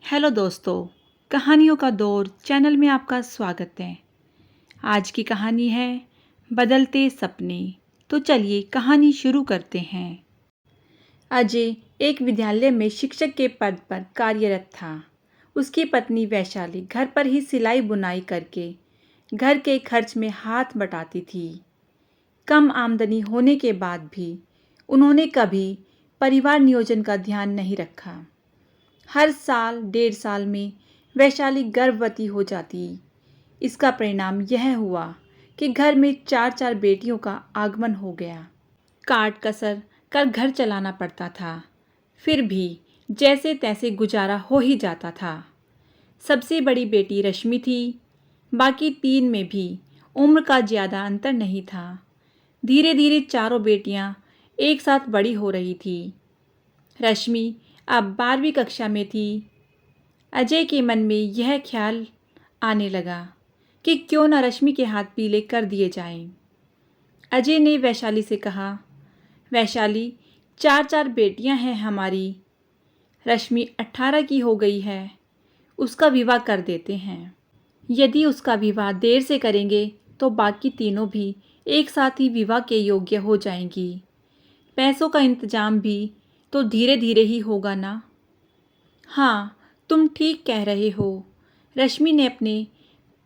Hello दोस्तों, कहानियों का दौर चैनल में आपका स्वागत है। आज की कहानी है बदलते सपने। तो चलिए कहानी शुरू करते हैं। अजय एक विद्यालय में शिक्षक के पद पर कार्यरत था। उसकी पत्नी वैशाली घर पर ही सिलाई बुनाई करके घर के खर्च में हाथ बटाती थी। कम आमदनी होने के बाद भी उन्होंने कभी परिवार नियोजन का ध्यान नहीं रखा। हर साल 1.5 साल में वैशाली गर्भवती हो जाती। इसका परिणाम यह हुआ कि घर में 4 बेटियों का आगमन हो गया। काट कसर कर घर चलाना पड़ता था, फिर भी जैसे तैसे गुजारा हो ही जाता था। सबसे बड़ी बेटी रश्मि थी। बाकी 3 में भी उम्र का ज़्यादा अंतर नहीं था। धीरे धीरे चारों बेटियां एक साथ बड़ी हो रही थी। रश्मि अब 12वीं कक्षा में थी। अजय के मन में यह ख्याल आने लगा कि क्यों न रश्मि के हाथ पीले कर दिए जाएं। अजय ने वैशाली से कहा, वैशाली, 4 बेटियां हैं हमारी। रश्मि 18 की हो गई है, उसका विवाह कर देते हैं। यदि उसका विवाह देर से करेंगे तो बाकी तीनों भी एक साथ ही विवाह के योग्य हो जाएंगी। पैसों का इंतजाम भी तो धीरे धीरे ही होगा ना। हाँ, तुम ठीक कह रहे हो। रश्मि ने अपने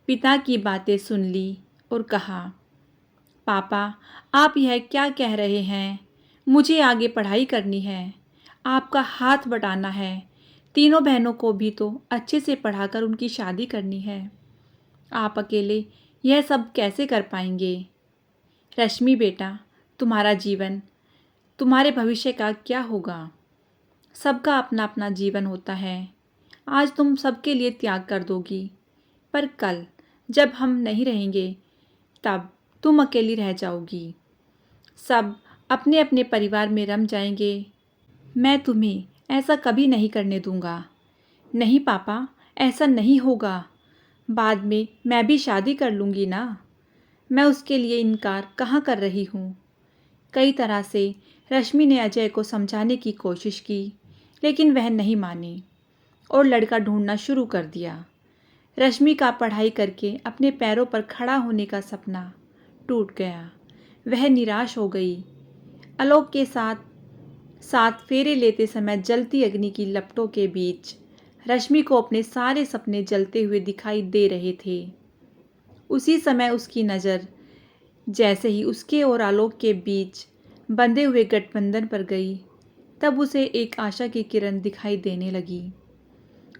पिता की बातें सुन ली और कहा, पापा, आप यह क्या कह रहे हैं? मुझे आगे पढ़ाई करनी है, आपका हाथ बटाना है। तीनों बहनों को भी तो अच्छे से पढ़ाकर उनकी शादी करनी है। आप अकेले यह सब कैसे कर पाएंगे? रश्मि बेटा, तुम्हारा जीवन, तुम्हारे भविष्य का क्या होगा? सबका अपना अपना जीवन होता है। आज तुम सबके लिए त्याग कर दोगी, पर कल जब हम नहीं रहेंगे तब तुम अकेली रह जाओगी। सब अपने अपने परिवार में रम जाएंगे। मैं तुम्हें ऐसा कभी नहीं करने दूंगा। नहीं पापा, ऐसा नहीं होगा। बाद में मैं भी शादी कर लूँगी ना। मैं उसके लिए इनकार कहाँ कर रही हूँ। कई तरह से रश्मि ने अजय को समझाने की कोशिश की, लेकिन वह नहीं मानी और लड़का ढूंढना शुरू कर दिया। रश्मि का पढ़ाई करके अपने पैरों पर खड़ा होने का सपना टूट गया। वह निराश हो गई। आलोक के साथ साथ फेरे लेते समय जलती अग्नि की लपटों के बीच रश्मि को अपने सारे सपने जलते हुए दिखाई दे रहे थे। उसी समय उसकी नज़र जैसे ही उसके और आलोक के बीच बंधे हुए गठबंधन पर गई, तब उसे एक आशा की किरण दिखाई देने लगी।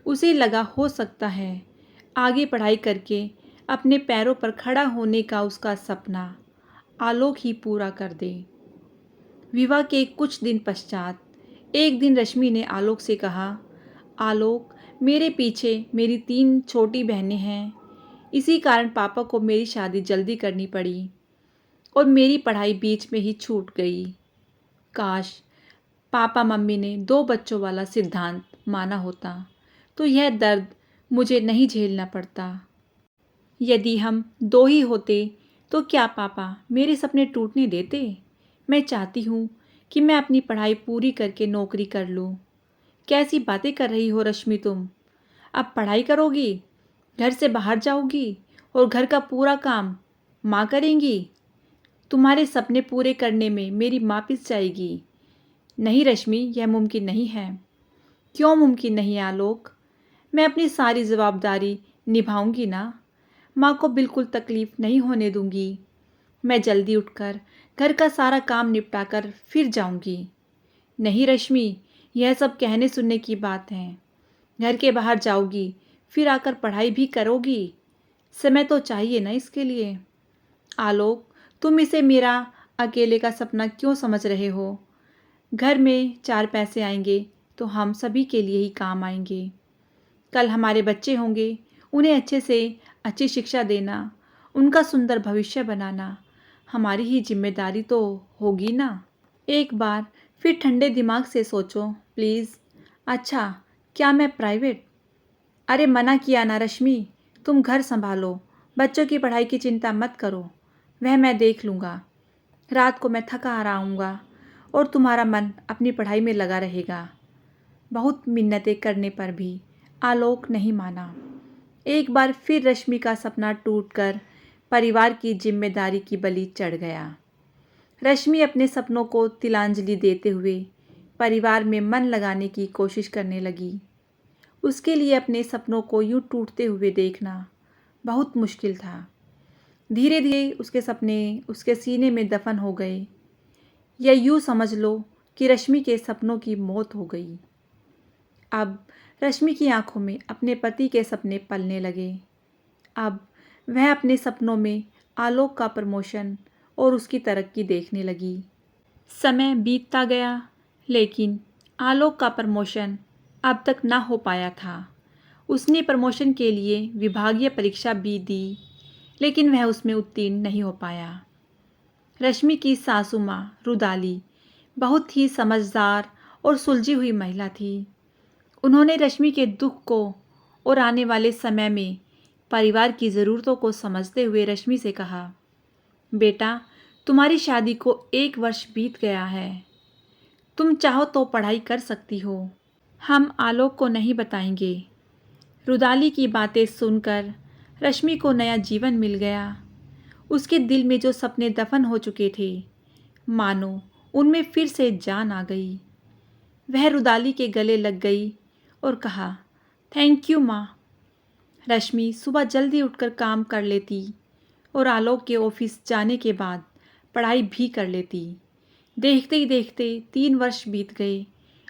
उसे लगा हो सकता है आगे पढ़ाई करके अपने पैरों पर खड़ा होने का उसका सपना आलोक ही पूरा कर दे। विवाह के कुछ दिन पश्चात एक दिन रश्मि ने आलोक से कहा, आलोक, मेरे पीछे मेरी 3 छोटी बहनें हैं। इसी कारण पापा को मेरी शादी जल्दी करनी पड़ी और मेरी पढ़ाई बीच में ही छूट गई। काश पापा मम्मी ने 2 बच्चों वाला सिद्धांत माना होता तो यह दर्द मुझे नहीं झेलना पड़ता। यदि हम 2 ही होते तो क्या पापा मेरे सपने टूटने देते? मैं चाहती हूँ कि मैं अपनी पढ़ाई पूरी करके नौकरी कर लूँ। कैसी बातें कर रही हो रश्मि तुम? अब पढ़ाई करोगी, घर से बाहर जाओगी और घर का पूरा काम माँ करेंगी। तुम्हारे सपने पूरे करने में मेरी माँ पिस जाएगी। नहीं रश्मि, यह मुमकिन नहीं है। क्यों मुमकिन नहीं आलोक? मैं अपनी सारी जवाबदारी निभाऊंगी ना। माँ को बिल्कुल तकलीफ़ नहीं होने दूंगी। मैं जल्दी उठकर घर का सारा काम निपटा कर फिर जाऊंगी। नहीं रश्मि, यह सब कहने सुनने की बात है। घर के बाहर जाओगी, फिर आकर पढ़ाई भी करोगी। समय तो चाहिए ना इसके लिए। आलोक, तुम इसे मेरा अकेले का सपना क्यों समझ रहे हो? घर में 4 पैसे आएंगे तो हम सभी के लिए ही काम आएंगे। कल हमारे बच्चे होंगे, उन्हें अच्छे से अच्छी शिक्षा देना, उनका सुंदर भविष्य बनाना हमारी ही जिम्मेदारी तो होगी ना। एक बार फिर ठंडे दिमाग से सोचो प्लीज़। अच्छा, क्या मैं प्राइवेट? अरे मना किया ना रश्मि, तुम घर संभालो, बच्चों की पढ़ाई की चिंता मत करो, वह मैं देख लूँगा। रात को मैं थका आ आऊँगा और तुम्हारा मन अपनी पढ़ाई में लगा रहेगा। बहुत मिन्नतें करने पर भी आलोक नहीं माना। एक बार फिर रश्मि का सपना टूटकर परिवार की जिम्मेदारी की बलि चढ़ गया। रश्मि अपने सपनों को तिलांजलि देते हुए परिवार में मन लगाने की कोशिश करने लगी। उसके लिए अपने सपनों को यूं टूटते हुए देखना बहुत मुश्किल था। धीरे धीरे उसके सपने उसके सीने में दफन हो गए, या यूं समझ लो कि रश्मि के सपनों की मौत हो गई। अब रश्मि की आंखों में अपने पति के सपने पलने लगे। अब वह अपने सपनों में आलोक का प्रमोशन और उसकी तरक्की देखने लगी। समय बीतता गया, लेकिन आलोक का प्रमोशन अब तक ना हो पाया था। उसने प्रमोशन के लिए विभागीय परीक्षा भी दी, लेकिन वह उसमें उत्तीर्ण नहीं हो पाया। रश्मि की सासू माँ रुदाली बहुत ही समझदार और सुलझी हुई महिला थी। उन्होंने रश्मि के दुख को और आने वाले समय में परिवार की ज़रूरतों को समझते हुए रश्मि से कहा, बेटा, तुम्हारी शादी को 1 वर्ष बीत गया है। तुम चाहो तो पढ़ाई कर सकती हो। हम आलोक को नहीं बताएंगे। रुदाली की बातें सुनकर रश्मि को नया जीवन मिल गया। उसके दिल में जो सपने दफन हो चुके थे, मानो उनमें फिर से जान आ गई। वह रुदाली के गले लग गई और कहा, थैंक यू माँ। रश्मि सुबह जल्दी उठकर काम कर लेती और आलोक के ऑफिस जाने के बाद पढ़ाई भी कर लेती। देखते ही देखते 3 वर्ष बीत गए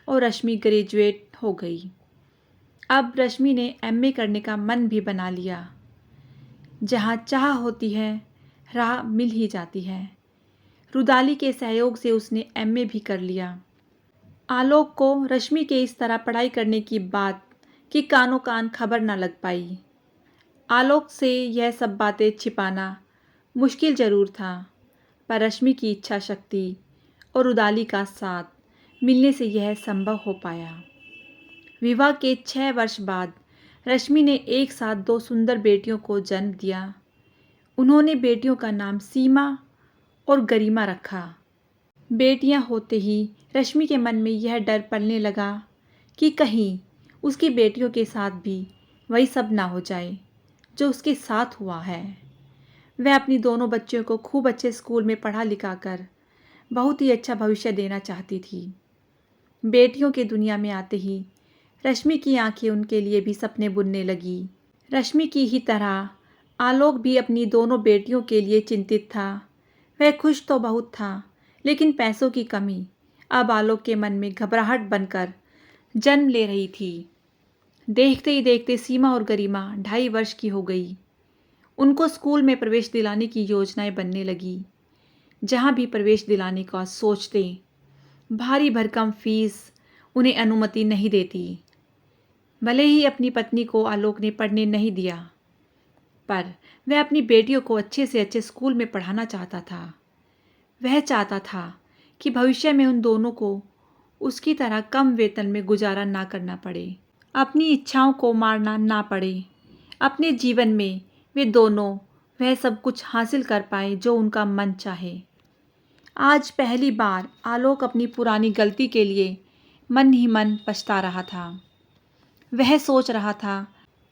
और रश्मि ग्रेजुएट हो गई। अब रश्मि ने एमए करने का मन भी बना लिया। जहाँ चाह होती है, राह मिल ही जाती है। रुदाली के सहयोग से उसने एमए भी कर लिया। आलोक को रश्मि के इस तरह पढ़ाई करने की बात कि कानों कान खबर न लग पाई। आलोक से यह सब बातें छिपाना मुश्किल ज़रूर था, पर रश्मि की इच्छा शक्ति और रुदाली का साथ मिलने से यह संभव हो पाया। विवाह के 6 वर्ष बाद रश्मि ने एक साथ 2 सुंदर बेटियों को जन्म दिया। उन्होंने बेटियों का नाम सीमा और गरिमा रखा। बेटियां होते ही रश्मि के मन में यह डर पलने लगा कि कहीं उसकी बेटियों के साथ भी वही सब ना हो जाए जो उसके साथ हुआ है। वह अपनी दोनों बच्चियों को खूब अच्छे स्कूल में पढ़ा लिखा कर बहुत ही अच्छा भविष्य देना चाहती थी। बेटियों के दुनिया में आते ही रश्मि की आंखें उनके लिए भी सपने बुनने लगी। रश्मि की ही तरह आलोक भी अपनी दोनों बेटियों के लिए चिंतित था। वह खुश तो बहुत था, लेकिन पैसों की कमी अब आलोक के मन में घबराहट बनकर जन्म ले रही थी। देखते ही देखते सीमा और गरिमा 2.5 वर्ष की हो गई। उनको स्कूल में प्रवेश दिलाने की योजनाएं बनने लगी। जहाँ भी प्रवेश दिलाने का सोचते, भारी भरकम फीस उन्हें अनुमति नहीं देती। भले ही अपनी पत्नी को आलोक ने पढ़ने नहीं दिया, पर वह अपनी बेटियों को अच्छे से अच्छे स्कूल में पढ़ाना चाहता था। वह चाहता था कि भविष्य में उन दोनों को उसकी तरह कम वेतन में गुजारा ना करना पड़े, अपनी इच्छाओं को मारना ना पड़े। अपने जीवन में वे दोनों वह सब कुछ हासिल कर पाए जो उनका मन चाहे। आज पहली बार आलोक अपनी पुरानी गलती के लिए मन ही मन पछता रहा था। वह सोच रहा था,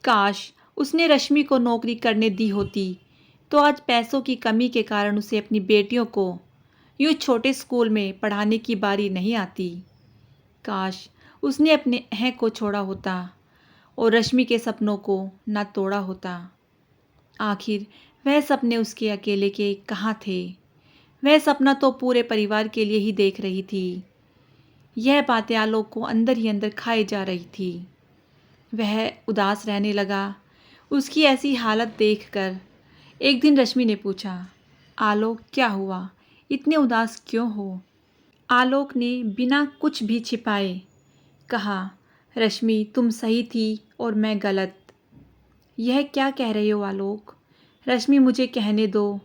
काश उसने रश्मि को नौकरी करने दी होती तो आज पैसों की कमी के कारण उसे अपनी बेटियों को यूँ छोटे स्कूल में पढ़ाने की बारी नहीं आती। काश उसने अपने अहं को छोड़ा होता और रश्मि के सपनों को ना तोड़ा होता। आखिर वह सपने उसके अकेले के कहाँ थे? वह सपना तो पूरे परिवार के लिए ही देख रही थी। यह बातें आलोक को अंदर ही अंदर खाए जा रही थी। वह उदास रहने लगा। उसकी ऐसी हालत देखकर एक दिन रश्मि ने पूछा, आलोक क्या हुआ? इतने उदास क्यों हो? आलोक ने बिना कुछ भी छिपाए कहा, रश्मि तुम सही थी और मैं गलत। यह क्या कह रहे हो आलोक? रश्मि मुझे कहने दो।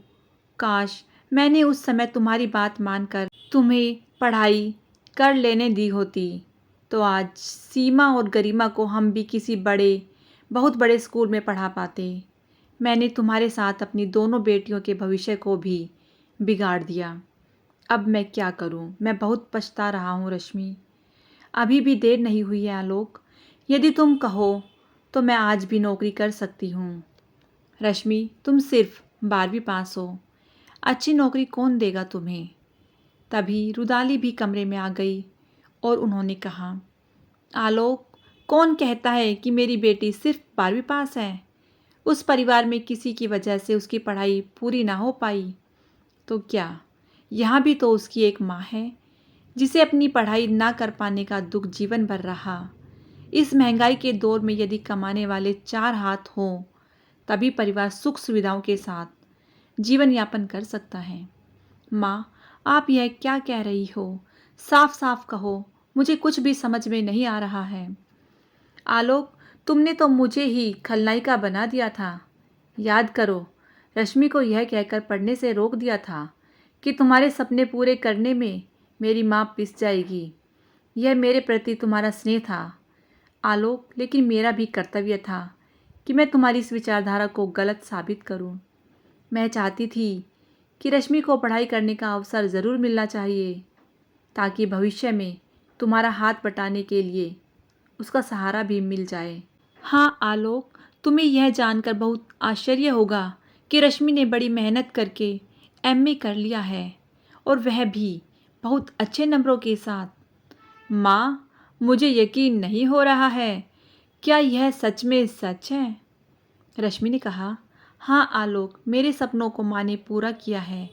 काश मैंने उस समय तुम्हारी बात मानकर तुम्हें पढ़ाई कर लेने दी होती, तो आज सीमा और गरिमा को हम भी किसी बहुत बड़े स्कूल में पढ़ा पाते। मैंने तुम्हारे साथ अपनी दोनों बेटियों के भविष्य को भी बिगाड़ दिया। अब मैं क्या करूं? मैं बहुत पछता रहा हूं रश्मि। अभी भी देर नहीं हुई है आलोक। यदि तुम कहो तो मैं आज भी नौकरी कर सकती हूँ। रश्मि, तुम सिर्फ 12वीं पास हो, अच्छी नौकरी कौन देगा तुम्हें? तभी रुदाली भी कमरे में आ गई और उन्होंने कहा, आलोक, कौन कहता है कि मेरी बेटी सिर्फ 12वीं पास है? उस परिवार में किसी की वजह से उसकी पढ़ाई पूरी ना हो पाई तो क्या, यहाँ भी तो उसकी एक माँ है जिसे अपनी पढ़ाई ना कर पाने का दुख जीवन भर रहा। इस महंगाई के दौर में यदि कमाने वाले 4 हाथ हों तभी परिवार सुख सुविधाओं के साथ जीवन यापन कर सकता है। माँ, आप यह क्या कह रही हो? साफ साफ कहो, मुझे कुछ भी समझ में नहीं आ रहा है। आलोक, तुमने तो मुझे ही खलनायिका बना दिया था। याद करो, रश्मि को यह कहकर पढ़ने से रोक दिया था कि तुम्हारे सपने पूरे करने में मेरी माँ पिस जाएगी। यह मेरे प्रति तुम्हारा स्नेह था आलोक, लेकिन मेरा भी कर्तव्य था कि मैं तुम्हारी इस विचारधारा को गलत साबित करूं। मैं चाहती थी कि रश्मि को पढ़ाई करने का अवसर ज़रूर मिलना चाहिए ताकि भविष्य में तुम्हारा हाथ बटाने के लिए उसका सहारा भी मिल जाए। हाँ आलोक, तुम्हें यह जानकर बहुत आश्चर्य होगा कि रश्मि ने बड़ी मेहनत करके एमए कर लिया है और वह भी बहुत अच्छे नंबरों के साथ। माँ, मुझे यकीन नहीं हो रहा है। क्या यह सच में सच है? रश्मि ने कहा, हाँ आलोक, मेरे सपनों को माँ ने पूरा किया है।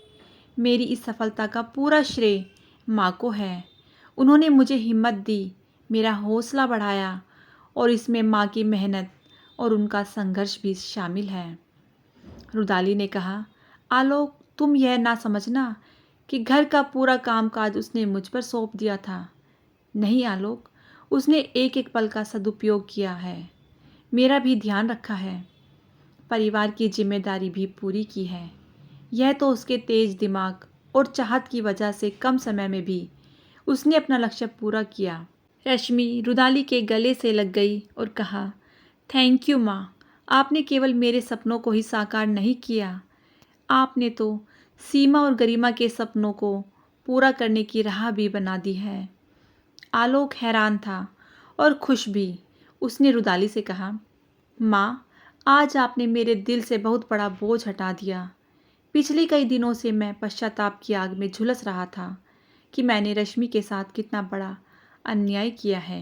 मेरी इस सफलता का पूरा श्रेय माँ को है। उन्होंने मुझे हिम्मत दी, मेरा हौसला बढ़ाया और इसमें माँ की मेहनत और उनका संघर्ष भी शामिल है। रुदाली ने कहा, आलोक, तुम यह ना समझना कि घर का पूरा कामकाज उसने मुझ पर सौंप दिया था। नहीं आलोक, उसने एक एक पल का सदुपयोग किया है, मेरा भी ध्यान रखा है, परिवार की जिम्मेदारी भी पूरी की है। यह तो उसके तेज दिमाग और चाहत की वजह से कम समय में भी उसने अपना लक्ष्य पूरा किया। रश्मि रुदाली के गले से लग गई और कहा, थैंक यू माँ, आपने केवल मेरे सपनों को ही साकार नहीं किया, आपने तो सीमा और गरिमा के सपनों को पूरा करने की राह भी बना दी है। आलोक हैरान था और खुश भी। उसने रुदाली से कहा, माँ, आज आपने मेरे दिल से बहुत बड़ा बोझ हटा दिया। पिछले कई दिनों से मैं पश्चाताप की आग में झुलस रहा था कि मैंने रश्मि के साथ कितना बड़ा अन्याय किया है।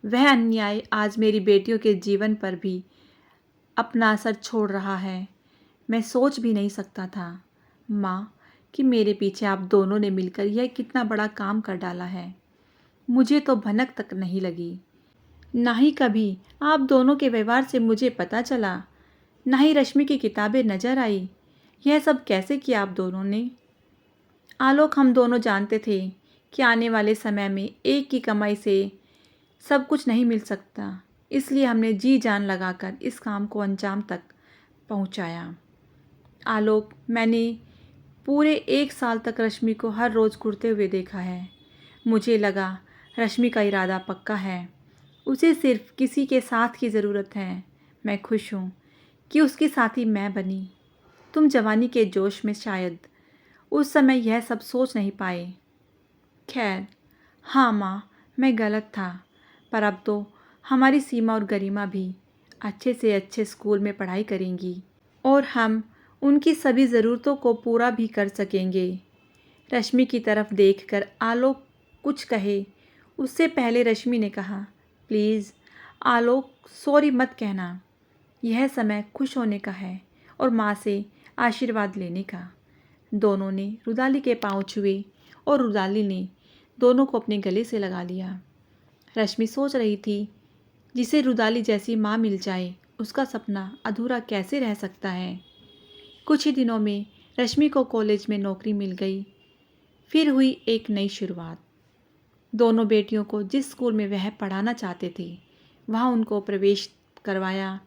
वह अन्याय आज मेरी बेटियों के जीवन पर भी अपना असर छोड़ रहा है। मैं सोच भी नहीं सकता था माँ कि मेरे पीछे आप दोनों ने मिलकर यह कितना बड़ा काम कर डाला है। मुझे तो भनक तक नहीं लगी। ना ही कभी आप दोनों के व्यवहार से मुझे पता चला, ना ही रश्मि की किताबें नजर आई। यह सब कैसे किया आप दोनों ने? आलोक, हम दोनों जानते थे कि आने वाले समय में एक की कमाई से सब कुछ नहीं मिल सकता, इसलिए हमने जी जान लगाकर इस काम को अंजाम तक पहुंचाया। आलोक, मैंने पूरे 1 साल तक रश्मि को हर रोज़ घुरते हुए देखा है। मुझे लगा रश्मि का इरादा पक्का है, उसे सिर्फ किसी के साथ की ज़रूरत है। मैं खुश हूँ कि उसकी साथी मैं बनी। तुम जवानी के जोश में शायद उस समय यह सब सोच नहीं पाए। खैर, हाँ माँ, मैं गलत था, पर अब तो हमारी सीमा और गरिमा भी अच्छे से अच्छे स्कूल में पढ़ाई करेंगी और हम उनकी सभी ज़रूरतों को पूरा भी कर सकेंगे। रश्मि की तरफ देखकर आलोक कुछ कहे उससे पहले रश्मि ने कहा, प्लीज़ आलोक, सॉरी मत कहना। यह समय खुश होने का है और माँ से आशीर्वाद लेने का। दोनों ने रुदाली के पाँव छुए और रुदाली ने दोनों को अपने गले से लगा लिया। रश्मि सोच रही थी, जिसे रुदाली जैसी माँ मिल जाए उसका सपना अधूरा कैसे रह सकता है। कुछ ही दिनों में रश्मि को कॉलेज में नौकरी मिल गई। फिर हुई एक नई शुरुआत। दोनों बेटियों को जिस स्कूल में वह पढ़ाना चाहते थे वहाँ उनको प्रवेश करवाया।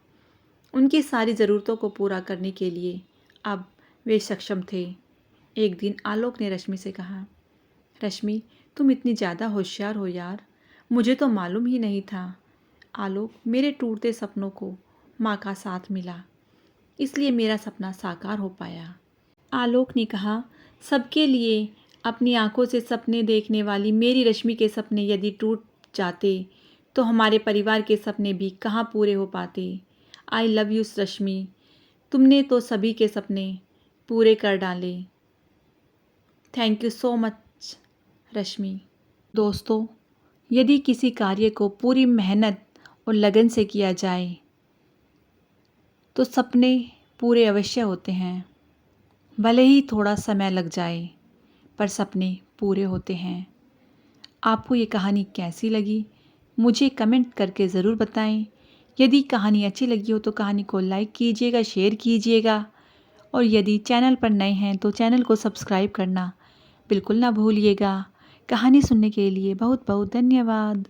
उनकी सारी ज़रूरतों को पूरा करने के लिए अब वे सक्षम थे। एक दिन आलोक ने रश्मि से कहा, रश्मि, तुम इतनी ज़्यादा होशियार हो यार, मुझे तो मालूम ही नहीं था। आलोक, मेरे टूटते सपनों को माँ का साथ मिला, इसलिए मेरा सपना साकार हो पाया। आलोक ने कहा, सबके लिए अपनी आंखों से सपने देखने वाली मेरी रश्मि के सपने यदि टूट जाते तो हमारे परिवार के सपने भी कहाँ पूरे हो पाते। आई लव यू रश्मि, तुमने तो सभी के सपने पूरे कर डाले। थैंक यू सो मच रश्मि। दोस्तों, यदि किसी कार्य को पूरी मेहनत और लगन से किया जाए तो सपने पूरे अवश्य होते हैं। भले ही थोड़ा समय लग जाए, पर सपने पूरे होते हैं। आपको ये कहानी कैसी लगी मुझे कमेंट करके ज़रूर बताएं। यदि कहानी अच्छी लगी हो तो कहानी को लाइक कीजिएगा, शेयर कीजिएगा, और यदि चैनल पर नए हैं तो चैनल को सब्सक्राइब करना बिल्कुल ना भूलिएगा। कहानी सुनने के लिए बहुत बहुत धन्यवाद।